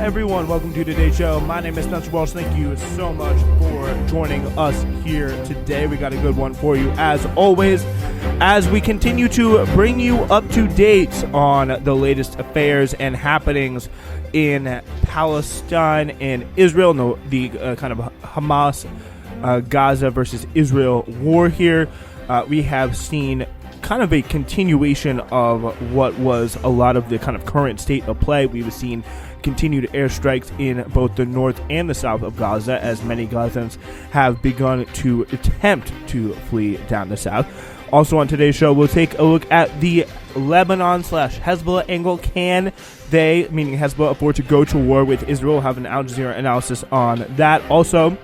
everyone. Welcome to today's show. My name is Spencer Walsh. Thank you so much for joining us here today. We got a good one for you, as always, as we continue to bring you up to date on the latest affairs and happenings in Palestine and Israel. No, the kind of Hamas, Gaza versus Israel war here. We have seen kind of a continuation of what was a lot of the kind of current state of play. We've seen continued airstrikes in both the north and the south of Gaza, as many Gazans have begun to attempt to flee down the south. Also on today's show, we'll take a look at the Lebanon/Hezbollah angle. Can they, meaning Hezbollah, afford to go to war with Israel? We'll have an Al Jazeera analysis on that. Also,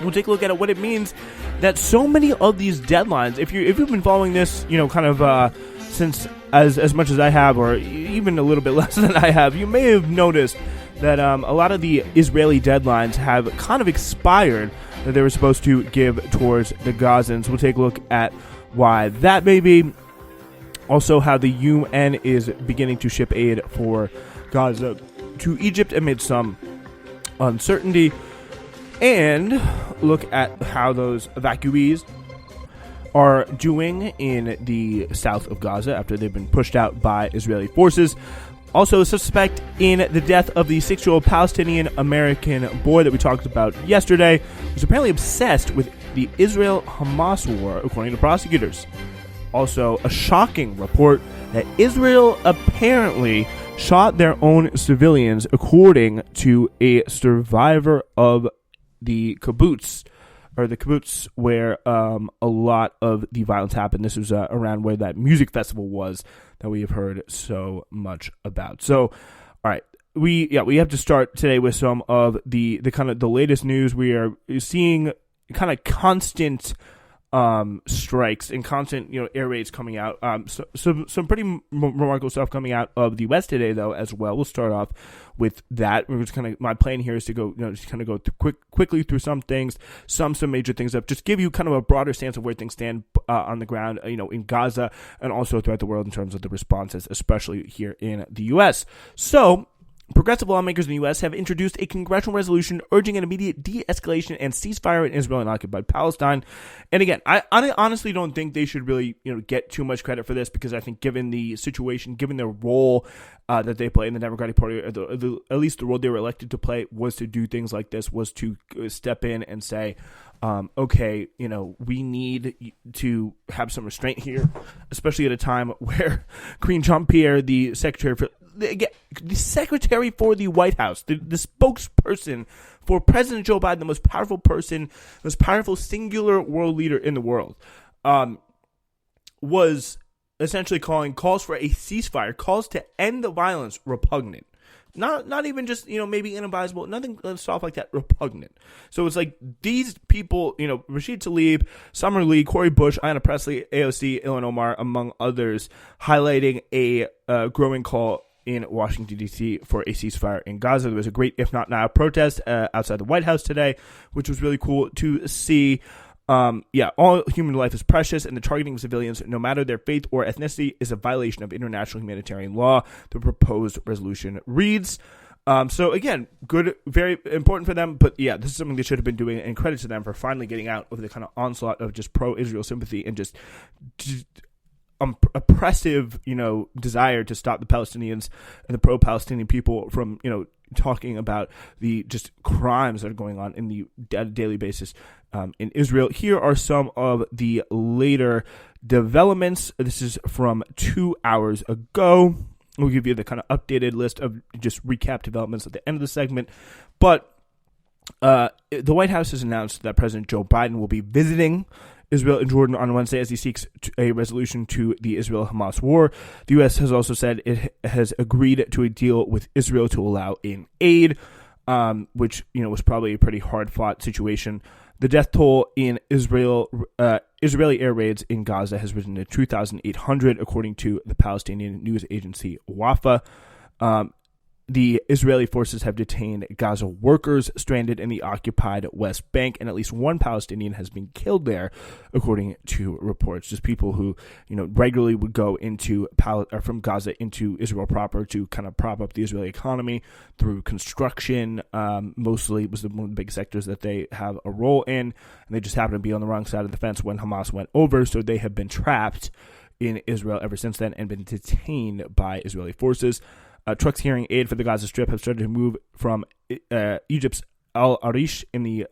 we'll take a look at what it means that so many of these deadlines, if you've been following this, kind of since as much as I have, or even a little bit less than I have, you may have noticed that a lot of the Israeli deadlines have kind of expired that they were supposed to give towards the Gazans. We'll take a look at why that may be. Also, how the UN is beginning to ship aid for Gaza to Egypt amid some uncertainty. And look at how those evacuees are doing in the south of Gaza after they've been pushed out by Israeli forces. Also, a suspect in the death of the 6-year-old Palestinian-American boy that we talked about yesterday was apparently obsessed with the Israel-Hamas war, according to prosecutors. Also, a shocking report that Israel apparently shot their own civilians, according to a survivor of the kibbutz, where a lot of the violence happened. This was around where that music festival was that we have heard so much about. So, all right, we have to start today with some of the kind of the latest news. We are seeing kind of constant strikes and constant air raids coming out. Some pretty remarkable stuff coming out of the West today, though, as well. We'll start off with that. We're just kind of, my plan here is to go just kind of go quickly through some things, some major things up, just give you kind of a broader stance of where things stand on the ground, in Gaza and also throughout the world in terms of the responses, especially here in the U.S. So, progressive lawmakers in the U.S. have introduced a congressional resolution urging an immediate de-escalation and ceasefire in Israel and occupied Palestine. And again, I honestly don't think they should really get too much credit for this, because I think given the situation, given their role that they play in the Democratic Party, or at least the role they were elected to play was to do things like this, was to step in and say, okay, we need to have some restraint here, especially at a time where Karine Jean-Pierre, the Secretary for the White House, the spokesperson for President Joe Biden, the most powerful person, most powerful singular world leader in the world, was essentially calls for a ceasefire, calls to end the violence repugnant. Not even just, maybe inadvisable, nothing stuff like that, repugnant. So it's like these people, Rashid Tlaib, Summer Lee, Corey Bush, Ayanna Pressley, AOC, Ilhan Omar, among others, highlighting a growing call in Washington, D.C. for a ceasefire in Gaza. There was a great If Not Now protest outside the White House today, which was really cool to see. All human life is precious, and the targeting of civilians, no matter their faith or ethnicity, is a violation of international humanitarian law, the proposed resolution reads. So again, good, very important for them, but this is something they should have been doing, and credit to them for finally getting out of the kind of onslaught of just pro-Israel sympathy and just oppressive, desire to stop the Palestinians and the pro-Palestinian people from, talking about the just crimes that are going on in the daily basis in Israel. Here are some of the later developments. This is from 2 hours ago. We'll give you the kind of updated list of just recap developments at the end of the segment. But the White House has announced that President Joe Biden will be visiting Israel and Jordan on Wednesday as he seeks a resolution to the Israel-Hamas war. The U.S. has also said it has agreed to a deal with Israel to allow in aid, which was probably a pretty hard-fought situation. The death toll in Israeli air raids in Gaza has risen to 2,800, according to the Palestinian news agency Wafa. the Israeli forces have detained Gaza workers stranded in the occupied West Bank, and at least one Palestinian has been killed there, according to reports. Just people who, regularly would go from Gaza into Israel proper to kind of prop up the Israeli economy through construction. Mostly was one of the big sectors that they have a role in, and they just happened to be on the wrong side of the fence when Hamas went over, so they have been trapped in Israel ever since then and been detained by Israeli forces. Trucks carrying aid for the Gaza Strip have started to move from Egypt's Al-Arish in the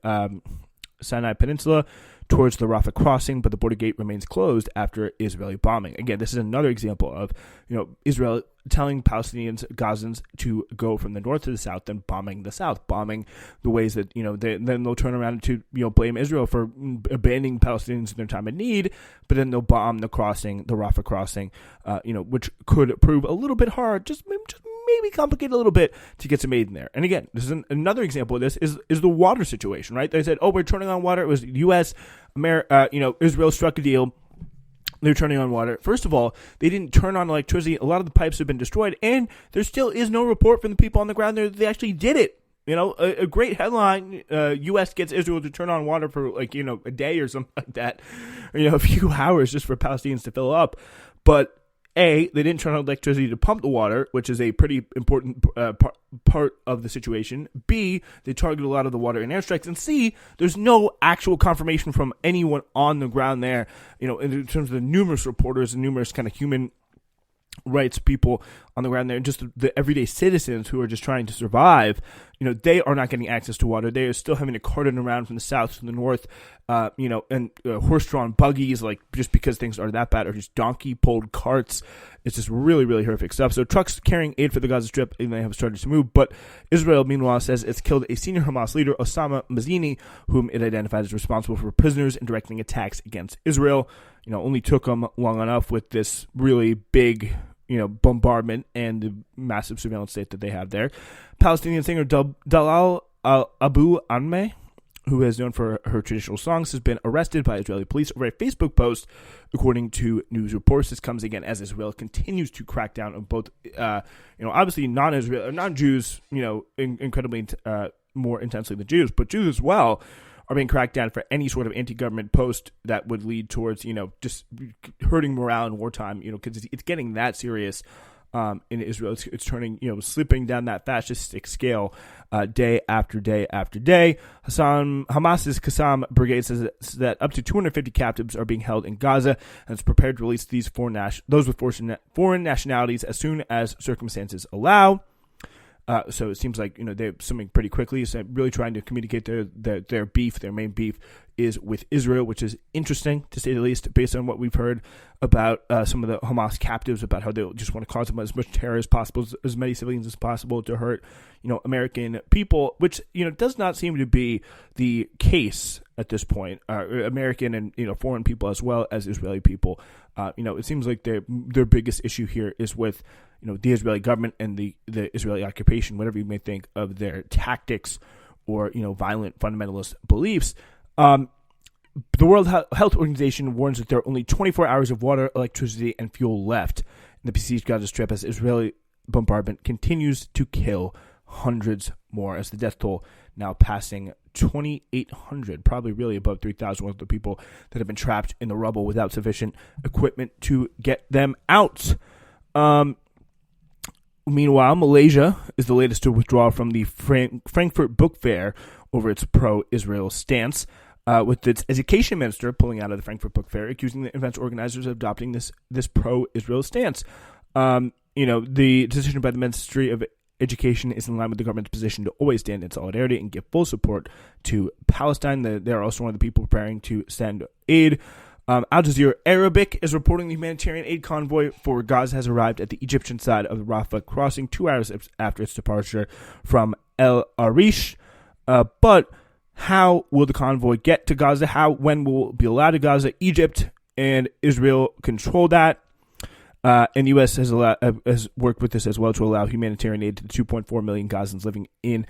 Sinai Peninsula towards the Rafah crossing, but the border gate remains closed after Israeli bombing. Again, this is another example of Israel telling Palestinians, Gazans, to go from the north to the south, then bombing the south, bombing the ways that then they'll turn around to blame Israel for abandoning Palestinians in their time of need, but then they'll bomb the crossing, the Rafah crossing, which could prove a little bit hard, just maybe complicate a little bit to get some aid in there. And again, this is another example of this is the water situation, right? They said, we're turning on water. It was U.S., Israel struck a deal. They're turning on water. First of all, they didn't turn on electricity. A lot of the pipes have been destroyed, and there still is no report from the people on the ground there that they actually did it. A great headline, U.S. gets Israel to turn on water for a day or something like that, or, a few hours just for Palestinians to fill up. But A, they didn't turn on electricity to pump the water, which is a pretty important part of the situation. B, they targeted a lot of the water in airstrikes. And C, there's no actual confirmation from anyone on the ground there, in terms of the numerous reporters and numerous kind of human rights people on the ground there, and just the everyday citizens who are just trying to survive. They are not getting access to water. They are still having to cart it around from the south to the north, and horse-drawn buggies, just because things are that bad, or just donkey-pulled carts. It's just really, really horrific stuff. So trucks carrying aid for the Gaza Strip, and they have started to move. But Israel, meanwhile, says it's killed a senior Hamas leader, Osama Mazzini, whom it identified as responsible for prisoners and directing attacks against Israel. Only took them long enough with this really big bombardment and the massive surveillance state that they have there. Palestinian singer Dalal Abu Anmeh, who is known for her traditional songs, has been arrested by Israeli police over a Facebook post, according to news reports. This comes again as Israel continues to crack down on both, obviously non-Jews, incredibly more intensely than Jews, but Jews as well are being cracked down for any sort of anti-government post that would lead towards, just hurting morale in wartime, because it's getting that serious in Israel. It's turning, slipping down that fascistic scale day after day after day. Hamas's Qassam brigade says that up to 250 captives are being held in Gaza, and it's prepared to release these those with foreign nationalities as soon as circumstances allow. So it seems like they're swimming pretty quickly. So really trying to communicate their beef. Their main beef is with Israel, which is interesting to say the least, based on what we've heard about some of the Hamas captives, about how they just want to cause as much terror as possible, as many civilians as possible, to hurt American people, which does not seem to be the case at this point. American and foreign people as well as Israeli people. It seems like their biggest issue here is with the Israeli government and the Israeli occupation, whatever you may think of their tactics or violent fundamentalist beliefs. The World Health Organization warns that there are only 24 hours of water, electricity, and fuel left in the besieged Gaza Strip as Israeli bombardment continues to kill hundreds more, as the death toll now passing 2,800, probably really above 3,000 of the people that have been trapped in the rubble without sufficient equipment to get them out. Meanwhile, Malaysia is the latest to withdraw from the Frankfurt Book Fair over its pro-Israel stance, with its education minister pulling out of the Frankfurt Book Fair, accusing the event's organizers of adopting this pro-Israel stance. The decision by the Ministry of Education is in line with the government's position to always stand in solidarity and give full support to Palestine. They're also one of the people preparing to send aid. Al Jazeera Arabic is reporting the humanitarian aid convoy for Gaza has arrived at the Egyptian side of the Rafah crossing 2 hours after its departure from El Arish. But how will the convoy get to Gaza? When will it be allowed to Gaza? Egypt and Israel control that. And the U.S. has worked with this as well to allow humanitarian aid to the 2.4 million Gazans living in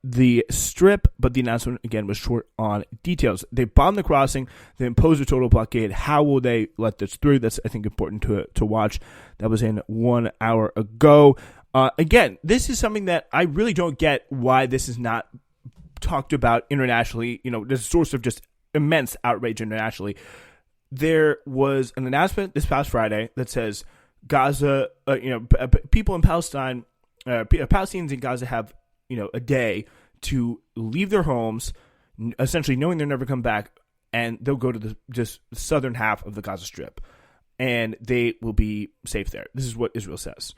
the Strip, but the announcement, again, was short on details. They bombed the crossing. They imposed a total blockade. How will they let this through? That's, I think, important to watch. That was in 1 hour ago. Again, this is something that I really don't get why this is not talked about internationally. There's a source of just immense outrage internationally. There was an announcement this past Friday that says Gaza, people in Palestine, Palestinians in Gaza have, a day to leave their homes, essentially knowing they'll never come back, and they'll go to the southern half of the Gaza Strip, and they will be safe there. This is what Israel says.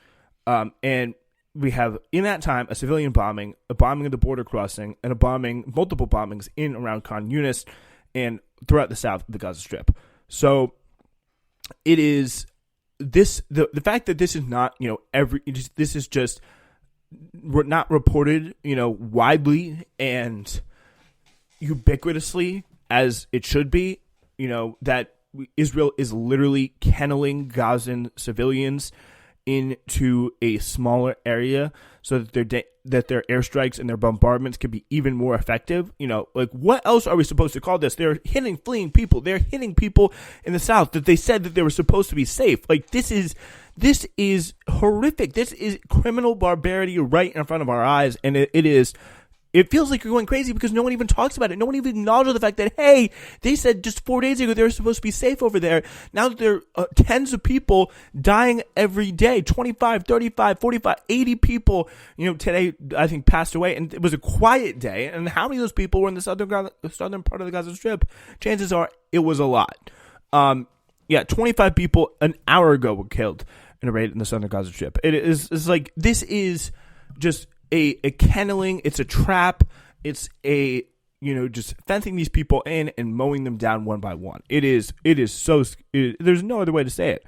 And we have, in that time, a civilian bombing, a bombing of the border crossing, and multiple bombings in around Khan Yunis and throughout the south of the Gaza Strip. So it is this, the fact that this is not, this is just not reported, widely and ubiquitously as it should be, that Israel is literally kenneling Gazan civilians into a smaller area so that their airstrikes and their bombardments can be even more effective. What else are we supposed to call this? They're hitting fleeing people. They're hitting people in the south that they said that they were supposed to be safe. This is horrific. This is criminal barbarity right in front of our eyes, and it feels like you're going crazy because no one even talks about it. No one even acknowledges the fact that, hey, they said just 4 days ago they were supposed to be safe over there. Now that there are tens of people dying every day, 25, 35, 45, 80 people, today I think passed away, and it was a quiet day. And how many of those people were in the southern part of the Gaza Strip? Chances are it was a lot. 25 people an hour ago were killed in a raid in the southern Gaza Strip. It's like, this is just a kenneling. It's a trap. It's just fencing these people in and mowing them down one by one. There's no other way to say it.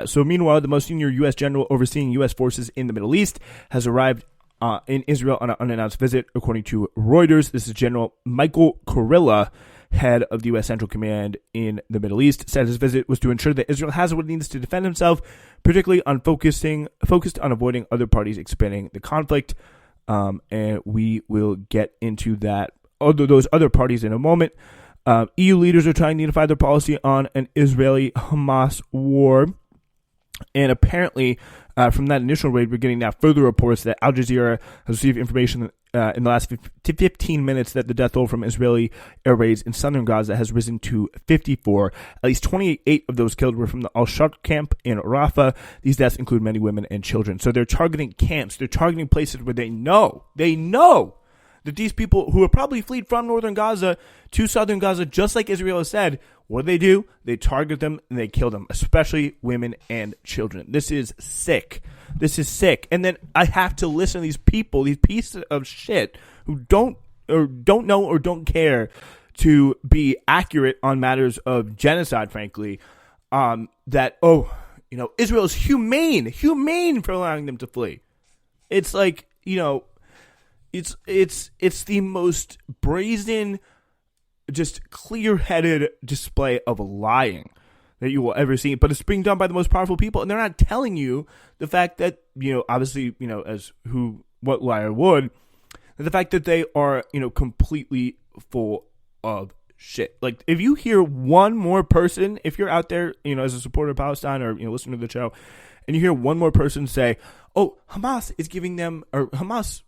So meanwhile, the most senior U.S. general overseeing U.S. forces in the Middle East has arrived in Israel on an unannounced visit, according to Reuters. This is General Michael Kurilla, head of the U.S. Central Command in the Middle East, said his visit was to ensure that Israel has what it needs to defend himself, particularly on focused on avoiding other parties expanding the conflict. And we will get into those other parties in a moment. EU leaders are trying to unify their policy on an Israeli-Hamas war. And apparently, from that initial raid, we're getting now further reports that Al Jazeera has received information in the last 15 minutes that the death toll from Israeli air raids in southern Gaza has risen to 54. At least 28 of those killed were from the Al-Shaq camp in Rafah. These deaths include many women and children. So they're targeting camps. They're targeting places where they know that these people who have probably fled from northern Gaza to southern Gaza, just like Israel has said, what do? They target them and they kill them, especially women and children. This is sick. And then I have to listen to these people, these pieces of shit who don't know or don't care to be accurate on matters of genocide, frankly, that Israel is humane for allowing them to flee. It's like, it's the most brazen, just clear-headed display of lying that you will ever see, but it's being done by the most powerful people, and they're not telling you the fact that, obviously, what liar would, the fact that they are, completely full of shit. Like, if you hear one more person, if you're out there, as a supporter of Palestine or, listening to the show, and you hear one more person say, oh, Hamas is giving them, or Hamas,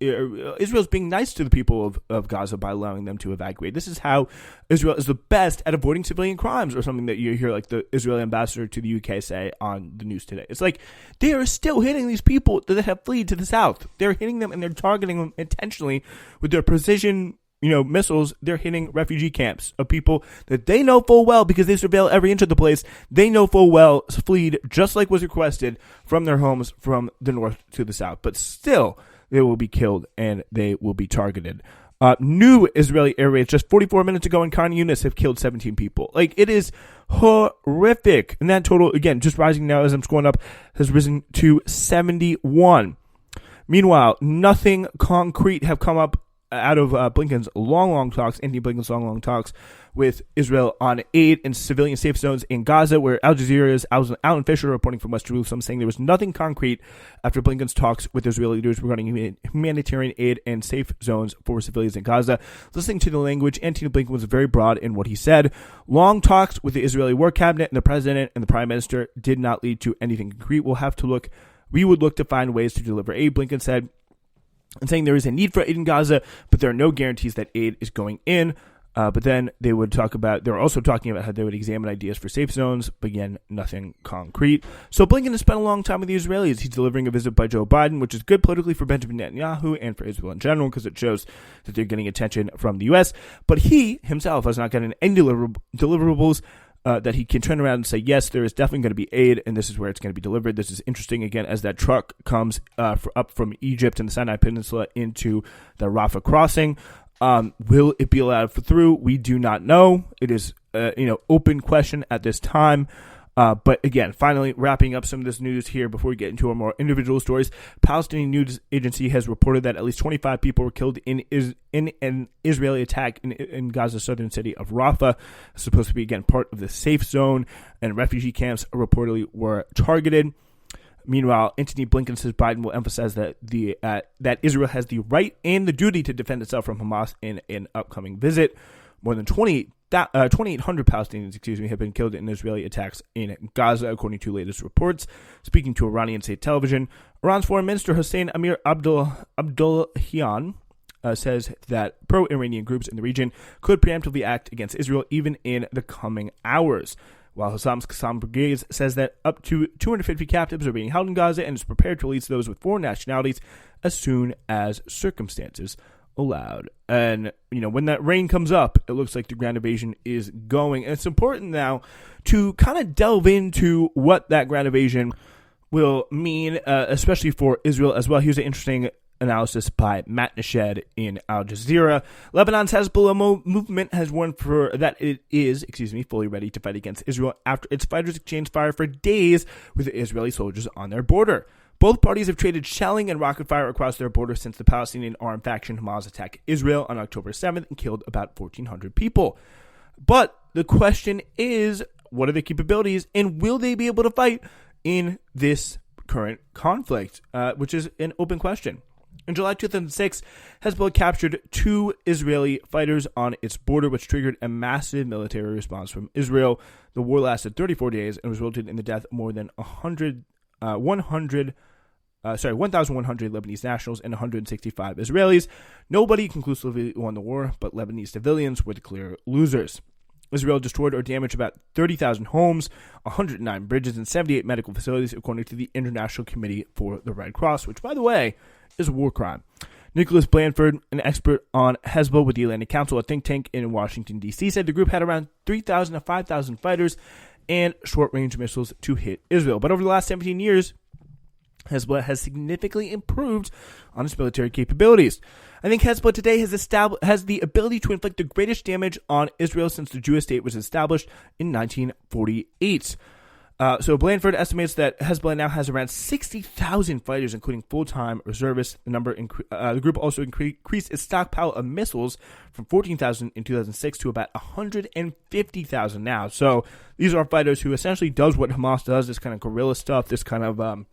Israel's being nice to the people of Gaza by allowing them to evacuate. This is how Israel is the best at avoiding civilian crimes, or something that you hear like the Israeli ambassador to the UK say on the news today. It's like they are still hitting these people that have fled to the south. They're hitting them and they're targeting them intentionally with their precision, missiles. They're hitting refugee camps of people that they know full well, because they surveil every inch of the place. They know full well fled just like was requested from their homes from the north to the south. But still, they will be killed and they will be targeted. New Israeli air raids just 44 minutes ago in Khan Yunis have killed 17 people. Like, it is horrific. And that total, again, just rising now as I'm scrolling up, has risen to 71. Meanwhile, nothing concrete has come up out of Blinken's long talks, Anthony Blinken's long talks with Israel on aid and civilian safe zones in Gaza, where Al Jazeera's Alan Fisher reporting from West Jerusalem saying there was nothing concrete after Blinken's talks with Israeli leaders regarding humanitarian aid and safe zones for civilians in Gaza. Listening to the language, Anthony Blinken was very broad in what he said. Long talks with the Israeli war cabinet and the president and the prime minister did not lead to anything concrete. We would look to find ways to deliver aid, Blinken said, and saying there is a need for aid in Gaza, but there are no guarantees that aid is going in. But then they were also talking about how they would examine ideas for safe zones, but again, nothing concrete. So Blinken has spent a long time with the Israelis. He's delivering a visit by Joe Biden, which is good politically for Benjamin Netanyahu and for Israel in general, because it shows that they're getting attention from the U.S. But he himself has not gotten any deliverables that he can turn around and say, yes, there is definitely going to be aid, and this is where it's going to be delivered. This is interesting, again, as that truck comes up from Egypt and the Sinai Peninsula into the Rafah crossing. Will it be allowed through? We do not know. It is, open question at this time. But again, finally wrapping up some of this news here before we get into our more individual stories. Palestinian News Agency has reported that at least 25 people were killed in an Israeli attack in Gaza's southern city of Rafah. It's supposed to be, again, part of the safe zone, and refugee camps reportedly were targeted. Meanwhile, Antony Blinken says Biden will emphasize that that Israel has the right and the duty to defend itself from Hamas in an upcoming visit. More than 2,800 Palestinians, have been killed in Israeli attacks in Gaza, according to latest reports. Speaking to Iranian state television, Iran's foreign minister Hossein Amir Abdullahian says that pro-Iranian groups in the region could preemptively act against Israel even in the coming hours. While Hassam's Qassam Brigade says that up to 250 captives are being held in Gaza and is prepared to release those with foreign nationalities as soon as circumstances allowed. And, when that rain comes up, it looks like the ground invasion is going. And it's important now to kind of delve into what that ground invasion will mean, especially for Israel as well. Here's an interesting analysis by Matt Nashed in Al Jazeera. Lebanon's Hezbollah movement has warned that it is, fully ready to fight against Israel after its fighters exchanged fire for days with Israeli soldiers on their border. Both parties have traded shelling and rocket fire across their border since the Palestinian armed faction Hamas attacked Israel on October 7th and killed about 1,400 people. But the question is, what are their capabilities, and will they be able to fight in this current conflict, which is an open question. In July 2006, Hezbollah captured 2 Israeli fighters on its border, which triggered a massive military response from Israel. The war lasted 34 days and resulted in the death of more than 1,100 Lebanese nationals and 165 Israelis. Nobody conclusively won the war, but Lebanese civilians were the clear losers. Israel destroyed or damaged about 30,000 homes, 109 bridges, and 78 medical facilities, according to the International Committee for the Red Cross, which, by the way, is a war crime. Nicholas Blanford, an expert on Hezbollah with the Atlantic Council, a think tank in Washington, D.C., said the group had around 3,000 to 5,000 fighters and short-range missiles to hit Israel. But over the last 17 years, Hezbollah has significantly improved on its military capabilities. I think Hezbollah today has the ability to inflict the greatest damage on Israel since the Jewish state was established in 1948. So Blanford estimates that Hezbollah now has around 60,000 fighters, including full-time reservists. The group also increased its stockpile of missiles from 14,000 in 2006 to about 150,000 now. So these are fighters who essentially does what Hamas does, this kind of guerrilla stuff, this kind of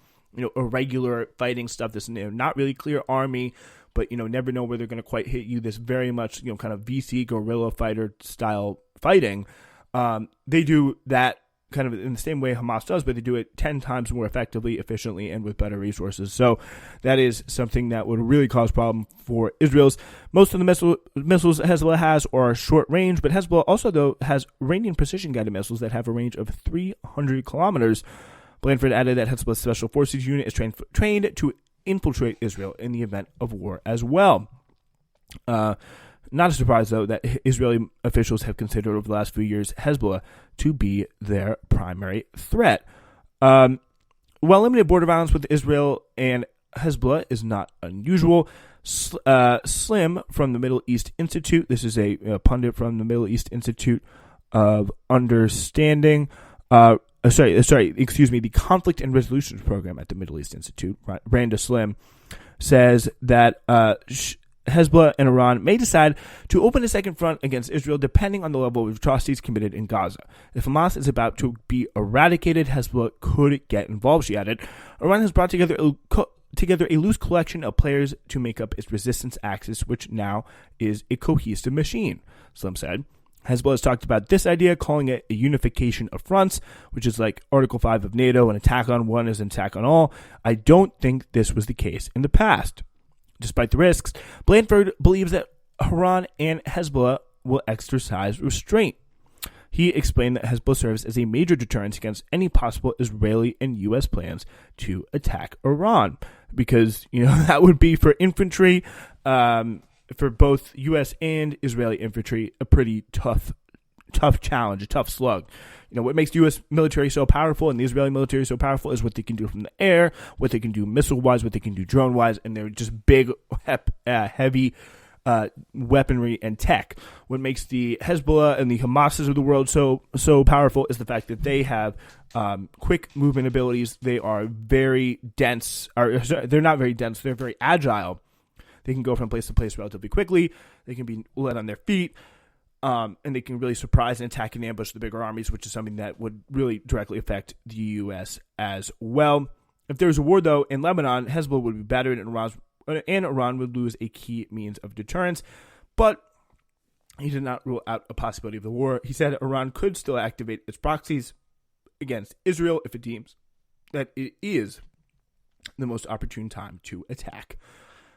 irregular fighting stuff, this not really clear army, but never know where they're going to quite hit you. This very much kind of VC guerrilla fighter style fighting. They do that kind of in the same way Hamas does, but they do it 10 times more effectively, efficiently, and with better resources. So that is something that would really cause problem for Israel's. Most of the missiles Hezbollah has are short range, but Hezbollah also, though, has Iranian precision-guided missiles that have a range of 300 kilometers. Blanford added that Hezbollah's Special Forces unit is trained to infiltrate Israel in the event of war as well. Not a surprise, though, that Israeli officials have considered over the last few years Hezbollah to be their primary threat. While limited border violence with Israel and Hezbollah is not unusual, Slim from the Middle East Institute, this is a pundit from the Middle East Institute of Understanding, the Conflict and Resolutions Program at the Middle East Institute, Randa Slim, says that Hezbollah and Iran may decide to open a second front against Israel depending on the level of atrocities committed in Gaza. If Hamas is about to be eradicated, Hezbollah could get involved, she added. Iran has brought together a loose collection of players to make up its resistance axis, which now is a cohesive machine, Slim said. Hezbollah has talked about this idea, calling it a unification of fronts, which is like Article 5 of NATO, an attack on one is an attack on all. I don't think this was the case in the past. Despite the risks, Blanford believes that Iran and Hezbollah will exercise restraint. He explained that Hezbollah serves as a major deterrent against any possible Israeli and U.S. plans to attack Iran, because that would be for infantry, for both U.S. and Israeli infantry, a pretty tough challenge, a tough slug. What makes the U.S. military so powerful and the Israeli military so powerful is what they can do from the air, what they can do missile-wise, what they can do drone-wise, and they're just big, heavy weaponry and tech. What makes the Hezbollah and the Hamases of the world so powerful is the fact that they have quick movement abilities. They are very dense. They're not very dense. They're very agile. They can go from place to place relatively quickly. They can be led on their feet. And they can really surprise and attack and ambush the bigger armies, which is something that would really directly affect the U.S. as well. If there was a war, though, in Lebanon, Hezbollah would be battered and Iran would lose a key means of deterrence. But he did not rule out a possibility of the war. He said Iran could still activate its proxies against Israel if it deems that it is the most opportune time to attack.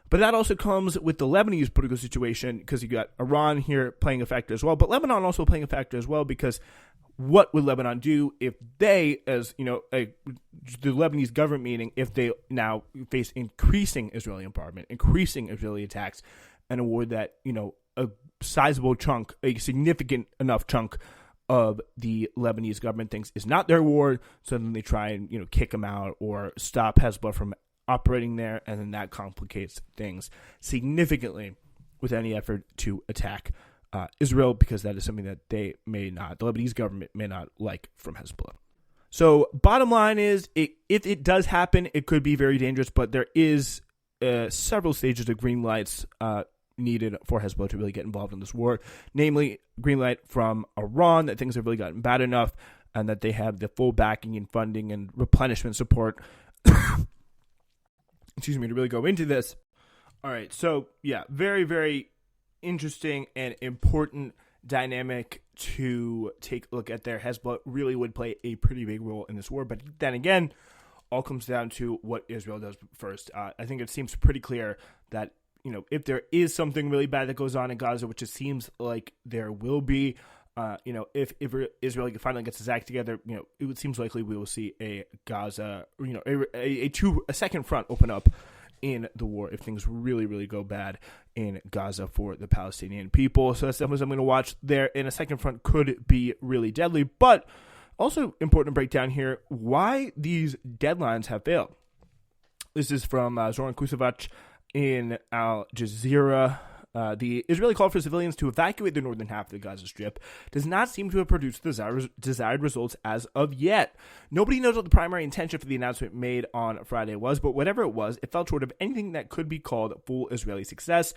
But that also comes with the Lebanese political situation, because you got Iran here playing a factor as well, but Lebanon also playing a factor as well, because what would Lebanon do if they, as the Lebanese government meaning, if they now face increasing Israeli bombardment, increasing Israeli attacks, and a war that, a sizable chunk, a significant enough chunk of the Lebanese government thinks is not their war, so then they try and, kick them out or stop Hezbollah from operating there, and then that complicates things significantly with any effort to attack Israel, because that is something that the Lebanese government may not like from Hezbollah. So bottom line is, if it does happen, it could be very dangerous, but there is several stages of green lights needed for Hezbollah to really get involved in this war, namely green light from Iran that things have really gotten bad enough and that they have the full backing and funding and replenishment support to really go into this. All right, so yeah, very, very interesting and important dynamic to take a look at there. Hezbollah really would play a pretty big role in this war, but then again, all comes down to what Israel does first. I think it seems pretty clear that, if there is something really bad that goes on in Gaza, which it seems like there will be, if Israel finally gets its act together, it seems likely we will see a Gaza, a second front open up in the war if things really, really go bad in Gaza for the Palestinian people. So that's something I'm going to watch there. In a second front could be really deadly, but also important to break down here why these deadlines have failed. This is from Zoran Kusevac in Al Jazeera. The Israeli call for civilians to evacuate the northern half of the Gaza Strip does not seem to have produced the desired results as of yet. Nobody knows what the primary intention for the announcement made on Friday was, but whatever it was, it fell short of anything that could be called full Israeli success.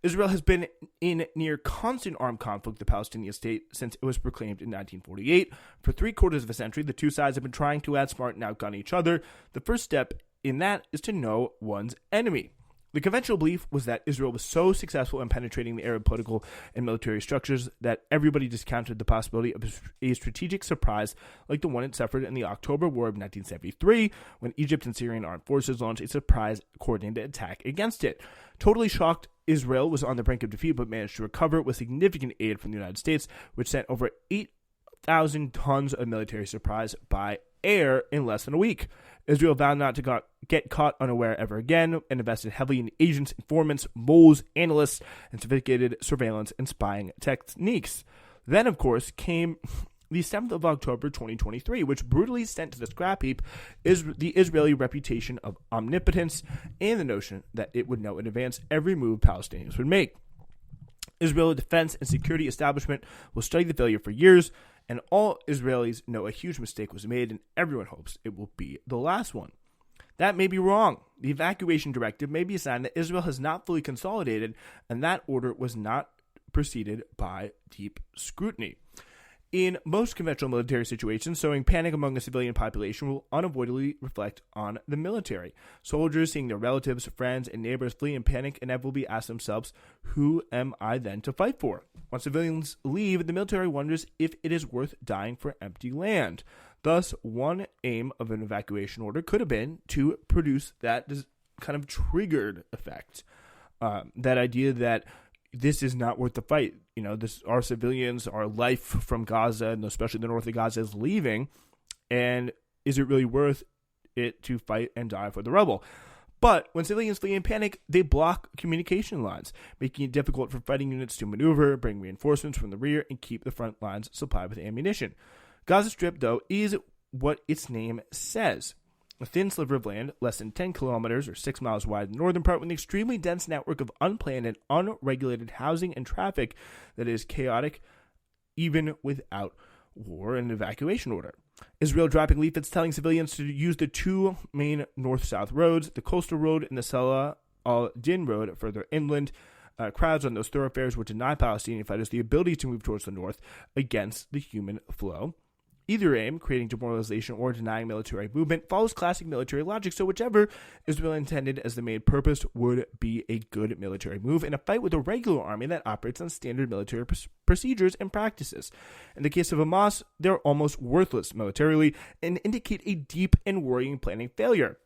Israel has been in near constant armed conflict with the Palestinian state since it was proclaimed in 1948. For 3/4 of a century, the two sides have been trying to outsmart and outgun each other. The first step in that is to know one's enemy. The conventional belief was that Israel was so successful in penetrating the Arab political and military structures that everybody discounted the possibility of a strategic surprise like the one it suffered in the October War of 1973, when Egypt and Syrian armed forces launched a surprise coordinated attack against it. Totally shocked, Israel was on the brink of defeat but managed to recover with significant aid from the United States, which sent over 8,000 tons of military supplies by air in less than a week. Israel vowed not to get caught unaware ever again and invested heavily in agents, informants, moles, analysts, and sophisticated surveillance and spying techniques. Then, of course, came the 7th of October 2023, which brutally sent to the scrap heap is the Israeli reputation of omnipotence and the notion that it would know in advance every move Palestinians would make. Israeli defense and security establishment will study the failure for years, and all Israelis know a huge mistake was made, and everyone hopes it will be the last one. That may be wrong. The evacuation directive may be a sign that Israel has not fully consolidated, and that order was not preceded by deep scrutiny. In most conventional military situations, sowing panic among the civilian population will unavoidably reflect on the military. Soldiers, seeing their relatives, friends, and neighbors flee in panic, inevitably ask themselves, who am I then to fight for? Once civilians leave, the military wonders if it is worth dying for empty land. Thus, one aim of an evacuation order could have been to produce that kind of triggered effect. That idea that this is not worth the fight. Our civilians, our life from Gaza, and especially the north of Gaza, is leaving. And is it really worth it to fight and die for the rebel? But when civilians flee in panic, they block communication lines, making it difficult for fighting units to maneuver, bring reinforcements from the rear, and keep the front lines supplied with ammunition. Gaza Strip, though, is what its name says. A thin sliver of land, less than 10 kilometers or 6 miles wide in the northern part, with an extremely dense network of unplanned and unregulated housing and traffic that is chaotic even without war and evacuation order. Israel dropping leaflets telling civilians to use the two main north-south roads, the coastal road and the Salah al-Din road further inland. Crowds on those thoroughfares would deny Palestinian fighters the ability to move towards the north against the human flow. Either aim, creating demoralization or denying military movement, follows classic military logic, so whichever Israel intended as the main purpose would be a good military move in a fight with a regular army that operates on standard military procedures and practices. In the case of Hamas, they're almost worthless militarily and indicate a deep and worrying planning failure.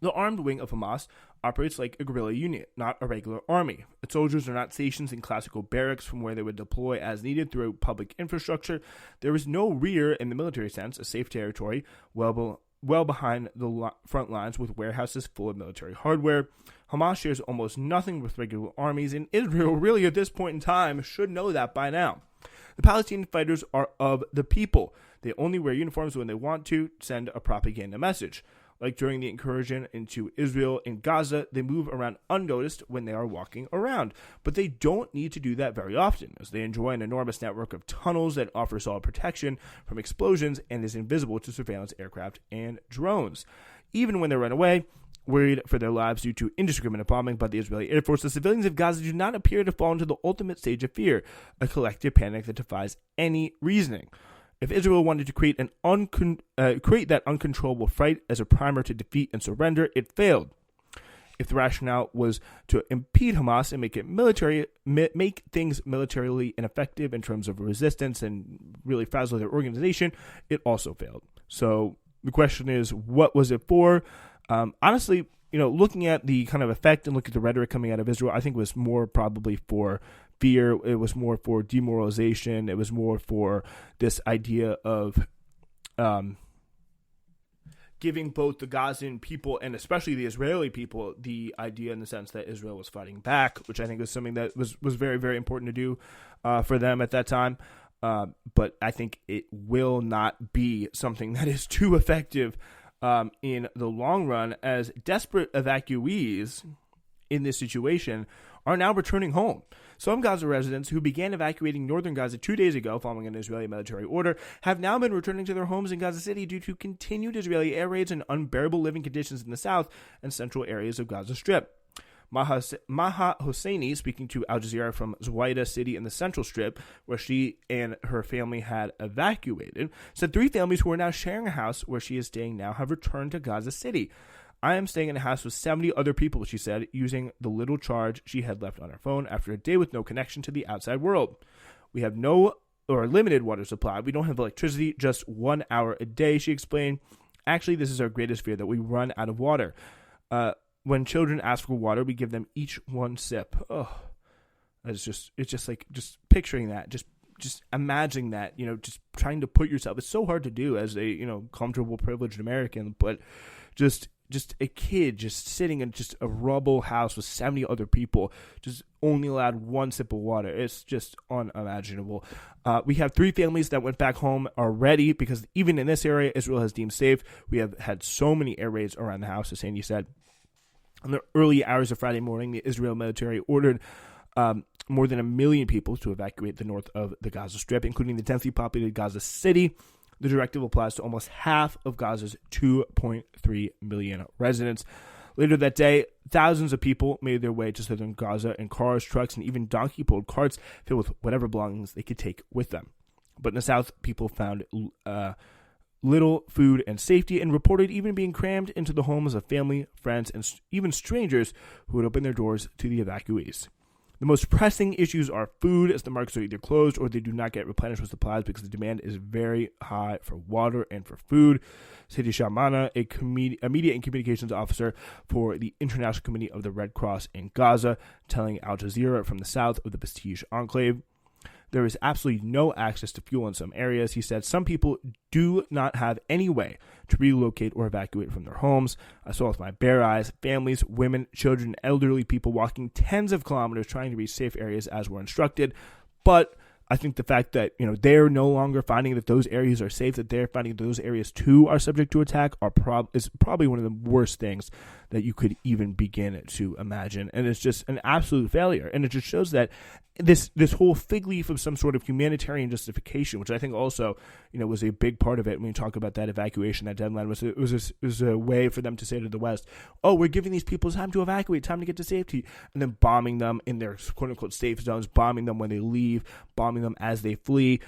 The armed wing of Hamas operates like a guerrilla unit, not a regular army. Its soldiers are not stationed in classical barracks from where they would deploy as needed through public infrastructure. There is no rear in the military sense, a safe territory, well behind the front lines with warehouses full of military hardware. Hamas shares almost nothing with regular armies, and Israel really at this point in time should know that by now. The Palestinian fighters are of the people. They only wear uniforms when they want to send a propaganda message. Like during the incursion into Israel in Gaza, they move around unnoticed when they are walking around. But they don't need to do that very often, as they enjoy an enormous network of tunnels that offer solid protection from explosions and is invisible to surveillance aircraft and drones. Even when they run away, worried for their lives due to indiscriminate bombing by the Israeli Air Force, the civilians of Gaza do not appear to fall into the ultimate stage of fear, a collective panic that defies any reasoning. If Israel wanted to create that uncontrollable fright as a primer to defeat and surrender, it failed. If the rationale was to impede Hamas and make things militarily ineffective in terms of resistance and really frazzle their organization, it also failed. So the question is, what was it for? Honestly, looking at the kind of effect and look at the rhetoric coming out of Israel, I think it was more probably for fear. It was more for demoralization. It was more for this idea of giving both the Gazan people and especially the Israeli people the idea in the sense that Israel was fighting back, which I think is something that was very, very important to do for them at that time. But I think it will not be something that is too effective in the long run, as desperate evacuees in this situation are now returning home. Some Gaza residents who began evacuating northern Gaza 2 days ago following an Israeli military order have now been returning to their homes in Gaza City due to continued Israeli air raids and unbearable living conditions in the south and central areas of Gaza Strip. Maha Hosseini, speaking to Al Jazeera from Wadea City in the Central Strip, where she and her family had evacuated, said 3 families who are now sharing a house where she is staying now have returned to Gaza City. I am staying in a house with 70 other people, she said, using the little charge she had left on her phone after a day with no connection to the outside world. We have no or limited water supply. We don't have electricity, just 1 hour a day, she explained. Actually, this is our greatest fear, that we run out of water. When children ask for water, we give them each one sip. Oh, it's just picturing that, just imagining that, just trying to put yourself. It's so hard to do as a, comfortable, privileged American, but just a kid just sitting in just a rubble house with 70 other people, just only allowed 1 sip of water. It's just unimaginable. We have 3 families that went back home already because even in this area, Israel has deemed safe. We have had so many air raids around the house, as Sandy said. In the early hours of Friday morning, the Israel military ordered more than 1 million people to evacuate the north of the Gaza Strip, including the densely populated Gaza City. The directive applies to almost half of Gaza's 2.3 million residents. Later that day, thousands of people made their way to southern Gaza in cars, trucks, and even donkey-pulled carts filled with whatever belongings they could take with them. But in the south, people found little food and safety, and reported even being crammed into the homes of family, friends, and even strangers who would open their doors to the evacuees. The most pressing issues are food, as the markets are either closed or they do not get replenished with supplies because the demand is very high for water and for food. Sidi Shamana, a media and communications officer for the International Committee of the Red Cross in Gaza, telling Al Jazeera from the south of the Basij enclave, there is absolutely no access to fuel in some areas. He said some people do not have any way to relocate or evacuate from their homes. I saw with my bare eyes families, women, children, elderly people walking tens of kilometers trying to reach safe areas as were instructed. But I think the fact that, they're no longer finding that those areas are safe, that they're finding that those areas too are subject to attack, is probably one of the worst things that you could even begin to imagine. And it's just an absolute failure. And it just shows that this whole fig leaf of some sort of humanitarian justification, which I think also, was a big part of it when you talk about that evacuation, that deadline, was a way for them to say to the West, oh, we're giving these people time to evacuate, time to get to safety, and then bombing them in their quote-unquote safe zones, bombing them when they leave, bombing them as they flee,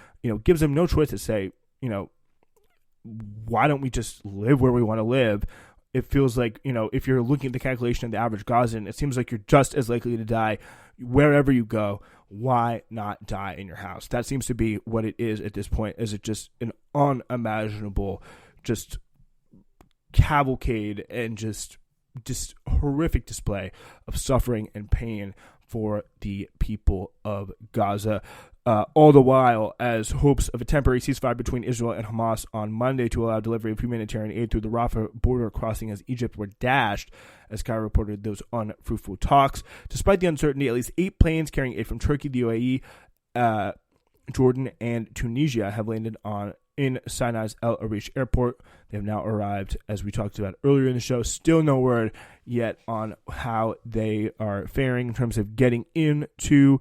gives them no choice to say, why don't we just live where we want to live? It feels like, if you're looking at the calculation of the average Gazan, it seems like you're just as likely to die wherever you go. Why not die in your house? That seems to be what it is at this point. Is it just an unimaginable, just cavalcade and just horrific display of suffering and pain for the people of Gaza? All the while, as hopes of a temporary ceasefire between Israel and Hamas on Monday to allow delivery of humanitarian aid through the Rafah border crossing as Egypt were dashed, as Cairo reported those unfruitful talks. Despite the uncertainty, at least 8 planes carrying aid from Turkey, the UAE, Jordan, and Tunisia have landed in Sinai's El Arish airport. They have now arrived, as we talked about earlier in the show. Still no word yet on how they are faring in terms of getting into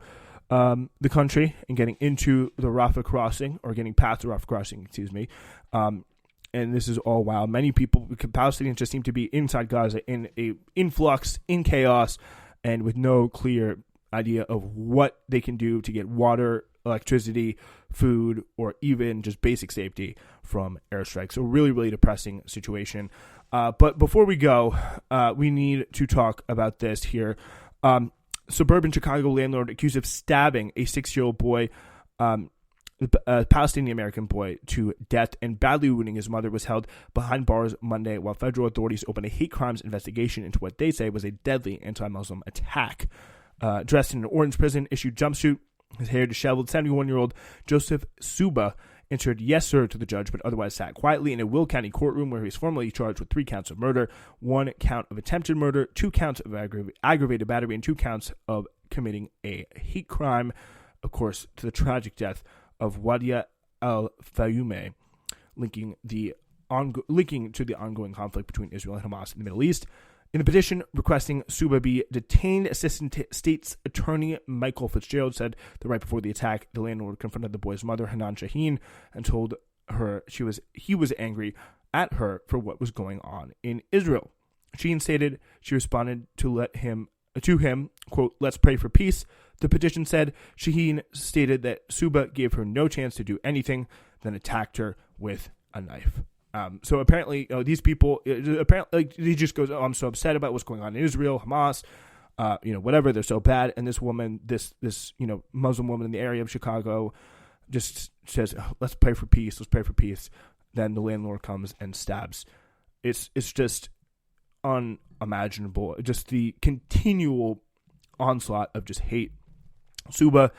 the country and getting into the Rafah crossing, or getting past the Rafah crossing, and this is all while many people, Palestinians, just seem to be inside Gaza in a influx, in chaos, and with no clear idea of what they can do to get water, electricity, food, or even just basic safety from airstrikes. So really, really depressing situation. But before we go, we need to talk about this here. Suburban Chicago landlord accused of stabbing a 6-year-old boy, a Palestinian-American boy, to death and badly wounding his mother was held behind bars Monday while federal authorities opened a hate crimes investigation into what they say was a deadly anti-Muslim attack. Dressed in an orange prison-issued jumpsuit, his hair disheveled, 71-year-old Joseph Suba answered yes, sir, to the judge, but otherwise sat quietly in a Will County courtroom where he was formally charged with 3 counts of murder, 1 count of attempted murder, 2 counts of aggravated battery, and 2 counts of committing a hate crime, of course, to the tragic death of Wadea Al-Fayoume, linking to the ongoing conflict between Israel and Hamas in the Middle East. In the petition requesting Suba be detained, Assistant State's Attorney Michael Fitzgerald said that right before the attack, the landlord confronted the boy's mother, Hanan Shaheen, and told her he was angry at her for what was going on in Israel. Shaheen stated she responded to him, quote, "Let's pray for peace." The petition said Shaheen stated that Suba gave her no chance to do anything, then attacked her with a knife. So apparently, these people, he just goes, "Oh, I'm so upset about what's going on in Israel, Hamas, whatever. They're so bad." And this woman, this Muslim woman in the area of Chicago, just says, "Let's pray for peace. Let's pray for peace." Then the landlord comes and stabs. It's just unimaginable. Just the continual onslaught of just hate. Suba,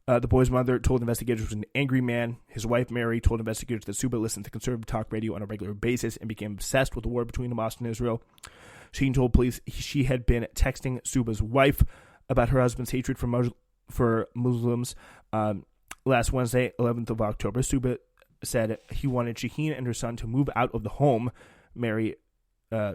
the boy's mother, told investigators was an angry man. His wife, Mary, told investigators that Suba listened to conservative talk radio on a regular basis and became obsessed with the war between Hamas and Israel. Sheen told police she had been texting Suba's wife about her husband's hatred for Muslims. Last Wednesday, 11th of October, Suba said he wanted Shaheen and her son to move out of the home. Mary,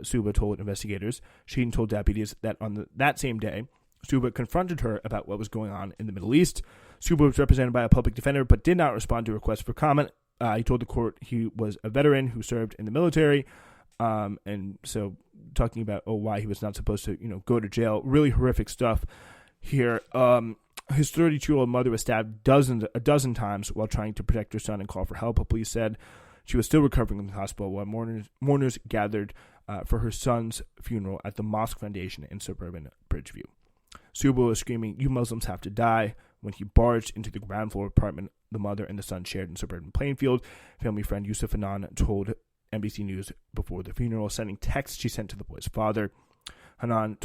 Suba told investigators. Sheen told deputies that on that same day, Suba confronted her about what was going on in the Middle East. Suba was represented by a public defender but did not respond to requests for comment. He told the court he was a veteran who served in the military. And so talking about, why he was not supposed to, go to jail. Really horrific stuff here. His 32-year-old mother was stabbed a dozen times while trying to protect her son and call for help. Police said she was still recovering in the hospital while mourners gathered for her son's funeral at the Mosque Foundation in suburban Bridgeview. Suba was screaming, "You Muslims have to die," when he barged into the ground floor apartment the mother and the son shared in suburban Plainfield. Family friend Yusuf Hanan told NBC News before the funeral, sending texts she sent to the boy's father. Hanan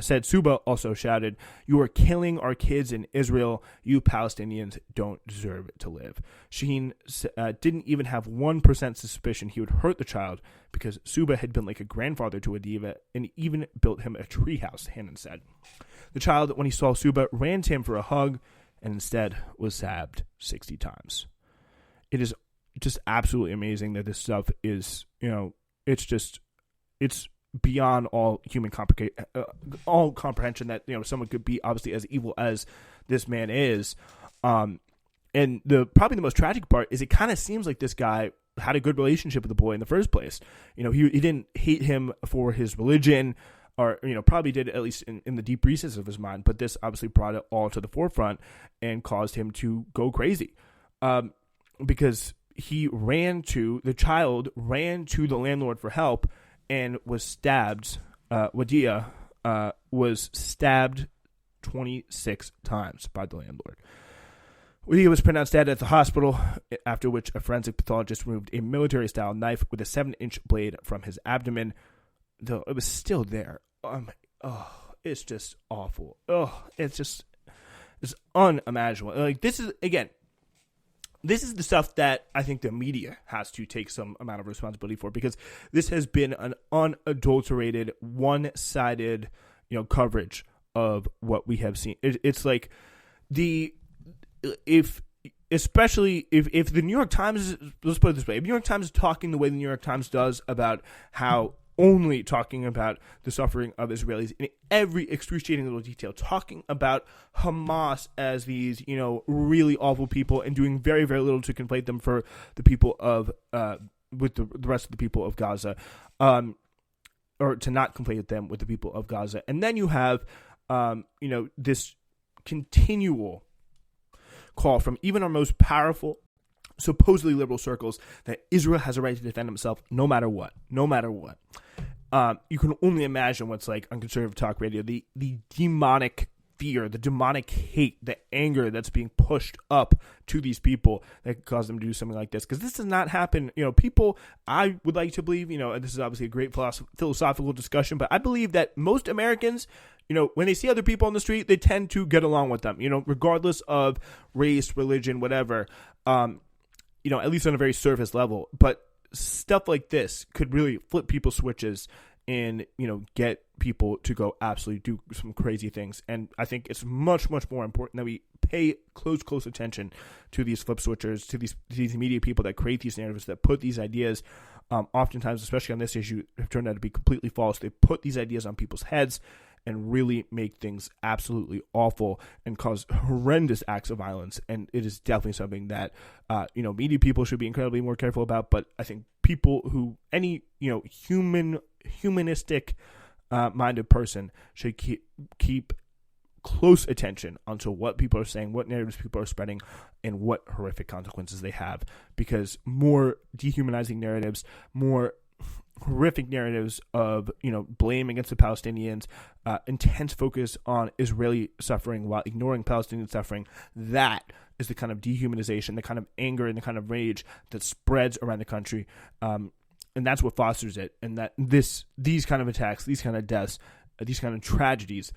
said Suba also shouted, "You are killing our kids in Israel. You Palestinians don't deserve to live." Shaheen didn't even have 1% suspicion he would hurt the child because Suba had been like a grandfather to Wadea and even built him a treehouse, Hanan said. The child, when he saw Suba, ran to him for a hug and instead was stabbed 60 times. It is just absolutely amazing that this stuff is, it's beyond all human comprehension that, someone could be obviously as evil as this man is. And probably the most tragic part is it kind of seems like this guy had a good relationship with the boy in the first place. He didn't hate him for his religion, or, probably did at least in the deep recesses of his mind, but this obviously brought it all to the forefront and caused him to go crazy. Because the child ran to the landlord for help and was stabbed. Wadea was stabbed 26 times by the landlord. Wadea was pronounced dead at the hospital, after which a forensic pathologist removed a military-style knife with a 7-inch blade from his abdomen, though it was still there. It's just awful. It's unimaginable. This is the stuff that I think the media has to take some amount of responsibility for, because this has been an unadulterated, one-sided, coverage of what we have seen. It's like especially if the New York Times, let's put it this way, if New York Times is talking the way the New York Times does about how only talking about the suffering of Israelis in every excruciating little detail, talking about Hamas as these, really awful people, and doing very, very little to conflate them for the people of, with the rest of the people of Gaza, or to not conflate them with the people of Gaza. And then you have, this continual call from even our most powerful, supposedly liberal circles that Israel has a right to defend himself no matter what. You can only imagine what's like on conservative talk radio, the demonic fear, the demonic hate, the anger that's being pushed up to these people that cause them to do something like this. Because this does not happen. People, I would like to believe, this is obviously a great philosophical discussion, but I believe that most Americans, when they see other people on the street, they tend to get along with them, regardless of race, religion, whatever, at least on a very surface level. But stuff like this could really flip people's switches and, get people to go absolutely do some crazy things. And I think it's much, much more important that we pay close attention to these flip switchers, to these media people that create these narratives, that put these ideas, oftentimes, especially on this issue, have turned out to be completely false. They put these ideas on people's heads and really make things absolutely awful and cause horrendous acts of violence. And it is definitely something that, media people should be incredibly more careful about. But I think people who, any, humanistic minded person should keep close attention onto what people are saying, what narratives people are spreading, and what horrific consequences they have. Because more dehumanizing narratives, more horrific narratives of, blame against the Palestinians, intense focus on Israeli suffering while ignoring Palestinian suffering, that is the kind of dehumanization, the kind of anger, and the kind of rage that spreads around the country. And that's what fosters it. And that these kind of attacks, these kind of deaths, these kind of tragedies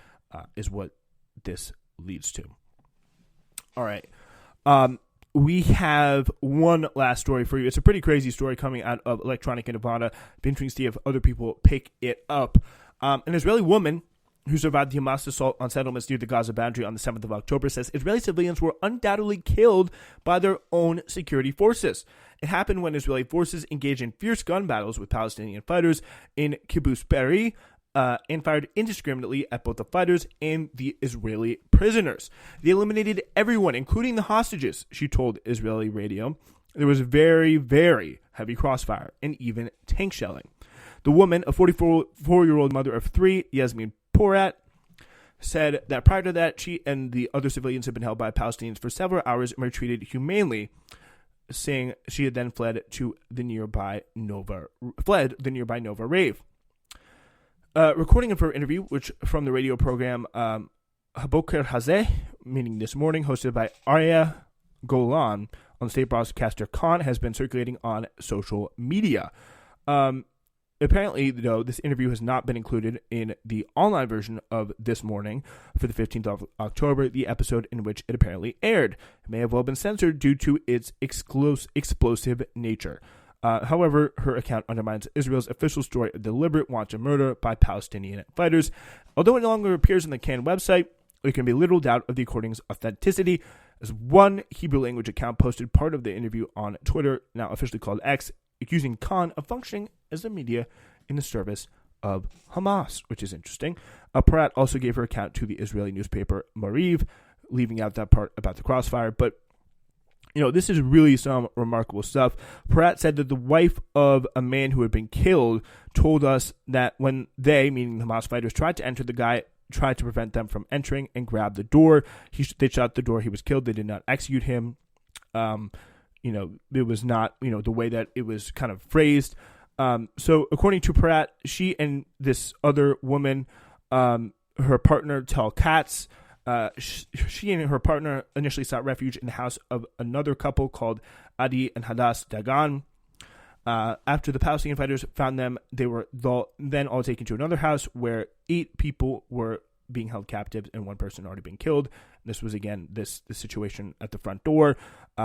is what this leads to. All right. We have one last story for you. It's a pretty crazy story coming out of Electronic in Nevada. Be interesting to see if other people pick it up. An Israeli woman who survived the Hamas assault on settlements near the Gaza boundary on the 7th of October says Israeli civilians were undoubtedly killed by their own security forces. It happened when Israeli forces engaged in fierce gun battles with Palestinian fighters in Kibbutz Be'eri, and fired indiscriminately at both the fighters and the Israeli prisoners. They eliminated everyone, including the hostages, she told Israeli radio. There was very, very heavy crossfire and even tank shelling. The woman, a 44-year-old mother of three, Yasmin Porat, said that prior to that, she and the other civilians had been held by Palestinians for several hours and were treated humanely, saying she had then fled the nearby Nova rave. Recording of her interview, which from the radio program Haboker Hazeh, meaning this morning, hosted by Wadea Golan on state broadcaster Khan, has been circulating on social media. Apparently, though, this interview has not been included in the online version of This Morning for the 15th of October, the episode in which it apparently aired. It may have well been censored due to its explosive nature. However, her account undermines Israel's official story of deliberate wanton murder by Palestinian fighters. Although it no longer appears on the Khan website, there can be little doubt of the recording's authenticity, as one Hebrew language account posted part of the interview on Twitter, now officially called X, accusing Khan of functioning as the media in the service of Hamas, which is interesting. Porat also gave her account to the Israeli newspaper Mariv, leaving out that part about the crossfire. But, this is really some remarkable stuff. Porat said that the wife of a man who had been killed told us that when they, meaning the Hamas fighters, tried to enter, the guy tried to prevent them from entering and grabbed the door. They shut the door. He was killed. They did not execute him. It was not, the way that it was kind of phrased. So according to Porat, she and this other woman, her partner, Tal Katz, she and her partner initially sought refuge in the house of another couple called Adi and Hadass Dagan. After the Palestinian fighters found them, they were then all taken to another house where 8 people were being held captive and one person already been killed. This was, again, this situation at the front door.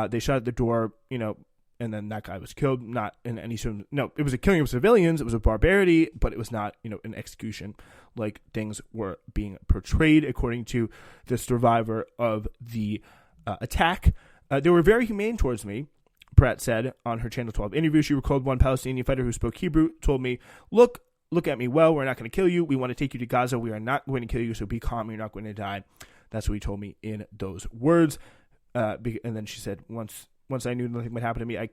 They shut at the door, and then that guy was killed. Not in any sort of, no, it was a killing of civilians. It was a barbarity, but it was not, an execution like things were being portrayed, according to the survivor of the attack. They were very humane towards me, Porat said on her Channel 12 interview. She recalled one Palestinian fighter who spoke Hebrew told me, Look at me well. We're not going to kill you. We want to take you to Gaza. We are not going to kill you, so be calm. You're not going to die. That's what he told me in those words. And then she said, once I knew nothing would happen to me, I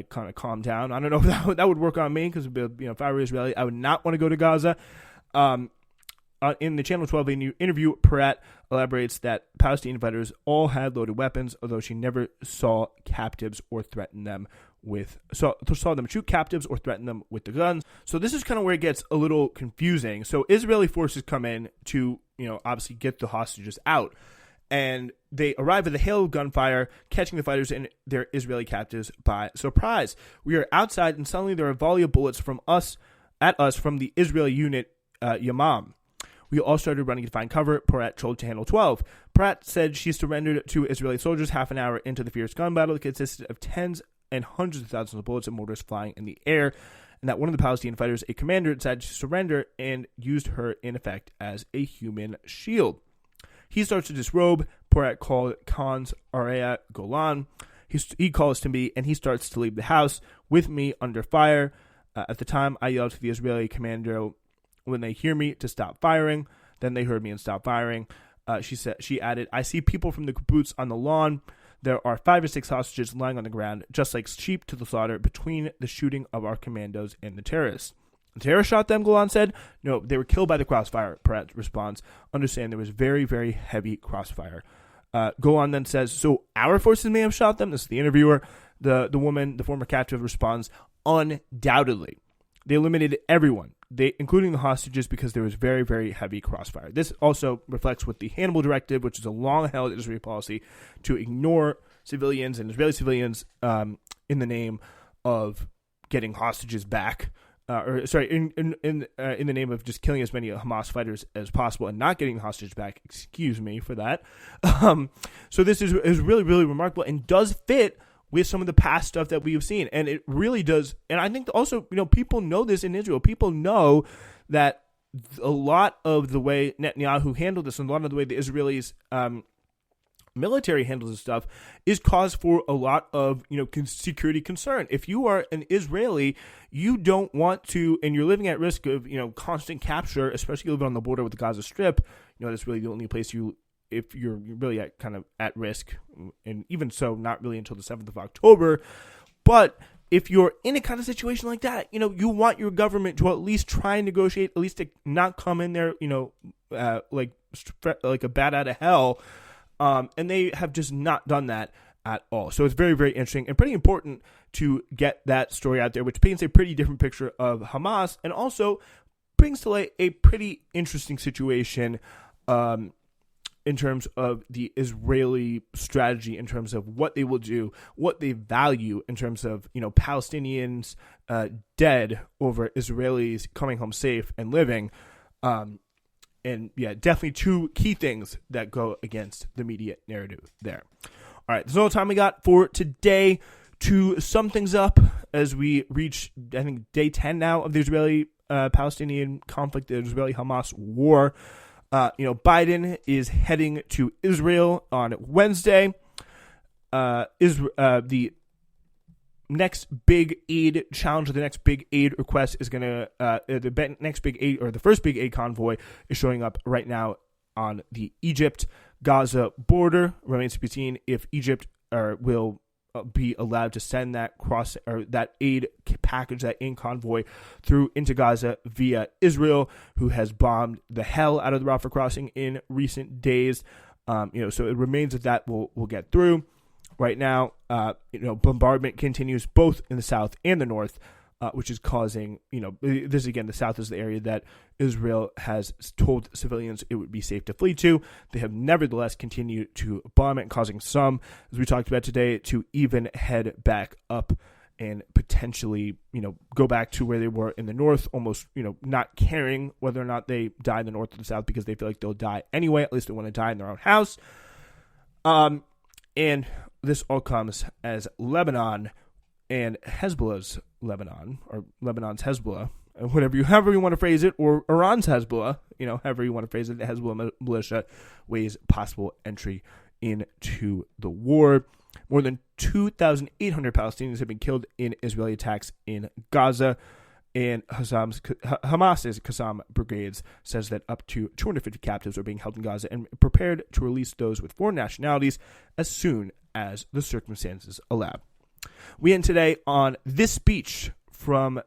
kind of calmed down. I don't know if that would work on me, because if I were Israeli, I would not want to go to Gaza. In the Channel 12 interview, Porat elaborates that Palestinian fighters all had loaded weapons, although she never saw captives or threatened them saw them shoot captives or threaten them with the guns. So this is kind of where it gets a little confusing. So Israeli forces come in to, obviously get the hostages out. And they arrive with a hail of gunfire, catching the fighters and their Israeli captives by surprise. We are outside, and suddenly there are a volley of bullets from the Israeli unit Yamam. We all started running to find cover, Porat told Channel 12. Porat said she surrendered to Israeli soldiers half an hour into the fierce gun battle that consisted of tens and hundreds of thousands of bullets and mortars flying in the air, and that one of the Palestinian fighters, a commander, decided to surrender and used her, in effect, as a human shield. He starts to disrobe. Porat called Khan's Wadea Golan. He calls to me, and he starts to leave the house with me under fire. At the time, I yelled to the Israeli commando when they hear me to stop firing. Then they heard me and stopped firing. She added, I see people from the kibbutz on the lawn. There are 5 or 6 hostages lying on the ground, just like sheep to the slaughter, between the shooting of our commandos and the terrorists. The terrorists shot them, Golan said. No, they were killed by the crossfire, Porat responds. Understand there was very, very heavy crossfire. Golan then says, so our forces may have shot them? This is the interviewer. The woman, the former captive, responds, undoubtedly. They eliminated everyone, including the hostages, because there was very, very heavy crossfire. This also reflects with the Hannibal Directive, which is a long-held Israeli policy to ignore civilians and Israeli civilians in the name of getting hostages back. In the name of just killing as many Hamas fighters as possible and not getting the hostage back. Excuse me for that. So this is really, really remarkable and does fit with some of the past stuff that we have seen. And it really does. And I think also, people know this in Israel. People know that a lot of the way Netanyahu handled this and a lot of the way the Israelis military handles this stuff is cause for a lot of, security concern. If you are an Israeli, you don't want to, and you're living at risk of, constant capture, especially living on the border with the Gaza Strip. That's really the only place if you're really kind of at risk, and even so, not really until the 7th of October. But if you're in a kind of situation like that, you want your government to at least try and negotiate, at least to not come in there, like a bat out of hell. And they have just not done that at all. So it's very, very interesting and pretty important to get that story out there, which paints a pretty different picture of Hamas and also brings to light a pretty interesting situation in terms of the Israeli strategy, in terms of what they will do, what they value in terms of, Palestinians dead over Israelis coming home safe and living. And yeah, definitely two key things that go against the media narrative there. All right, that's all the time we got for today. To sum things up, as we reach, I think, day 10 now of the Israeli-Palestinian conflict, the Israeli-Hamas war. Biden is heading to Israel on Wednesday. The next big aid challenge, or the next big aid request is going to, the first big aid convoy is showing up right now on the Egypt-Gaza border. Remains to be seen if Egypt will be allowed to send that that aid package, that aid convoy through into Gaza via Israel, who has bombed the hell out of the Rafah crossing in recent days. So it remains that will get through. Right now, bombardment continues both in the south and the north, which is causing, this again, the south is the area that Israel has told civilians it would be safe to flee to. They have nevertheless continued to bomb it, causing some, as we talked about today, to even head back up and potentially, go back to where they were in the north, almost, not caring whether or not they die in the north or the south, because they feel like they'll die anyway. At least they want to die in their own house. And this all comes as Lebanon and Hezbollah's Lebanon, or Lebanon's Hezbollah, however you want to phrase it, or Iran's Hezbollah, however you want to phrase it, the Hezbollah militia weighs possible entry into the war. More than 2,800 Palestinians have been killed in Israeli attacks in Gaza, and Hamas's Qassam brigades says that up to 250 captives are being held in Gaza and prepared to release those with foreign nationalities as soon as the circumstances allow. We end today on this speech from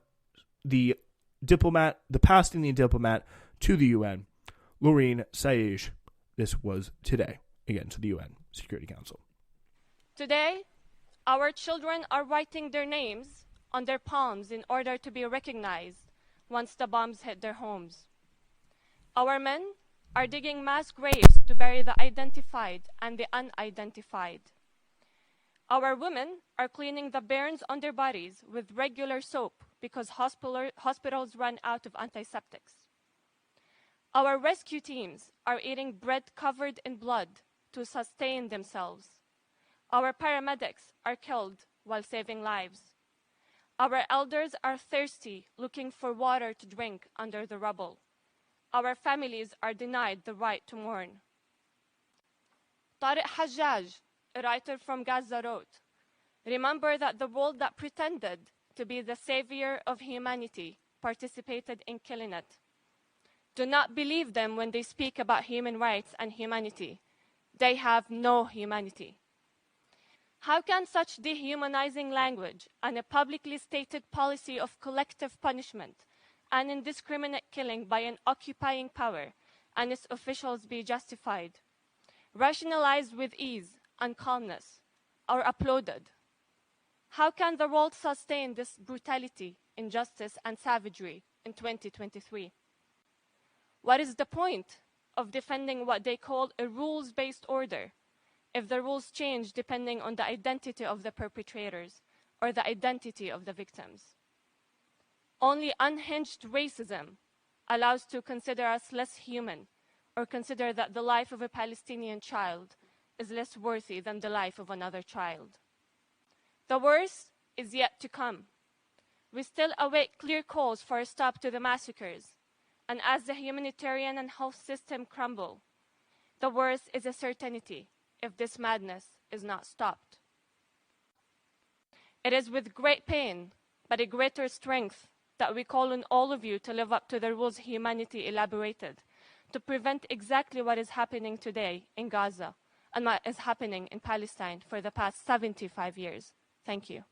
the Palestinian diplomat to the UN, Laureen Saïj. This was today, again, to the UN Security Council. Today, our children are writing their names on their palms in order to be recognized once the bombs hit their homes. Our men are digging mass graves to bury the identified and the unidentified. Our women are cleaning the burns on their bodies with regular soap because hospitals run out of antiseptics. Our rescue teams are eating bread covered in blood to sustain themselves. Our paramedics are killed while saving lives. Our elders are thirsty, looking for water to drink under the rubble. Our families are denied the right to mourn. Tariq Hajjaj, a writer from Gaza, wrote, "Remember that the world that pretended to be the savior of humanity participated in killing it. Do not believe them when they speak about human rights and humanity. They have no humanity." How can such dehumanizing language and a publicly stated policy of collective punishment and indiscriminate killing by an occupying power and its officials be justified, rationalized with ease and calmness, or applauded? How can the world sustain this brutality, injustice, and savagery in 2023? What is the point of defending what they call a rules-based order if the rules change depending on the identity of the perpetrators or the identity of the victims? Only unhinged racism allows to consider us less human or consider that the life of a Palestinian child is less worthy than the life of another child. The worst is yet to come. We still await clear calls for a stop to the massacres, and as the humanitarian and health system crumble, the worst is a certainty. if this madness is not stopped. It is with great pain, but a greater strength, that we call on all of you to live up to the rules humanity elaborated, to prevent exactly what is happening today in Gaza and what is happening in Palestine for the past 75 years. Thank you.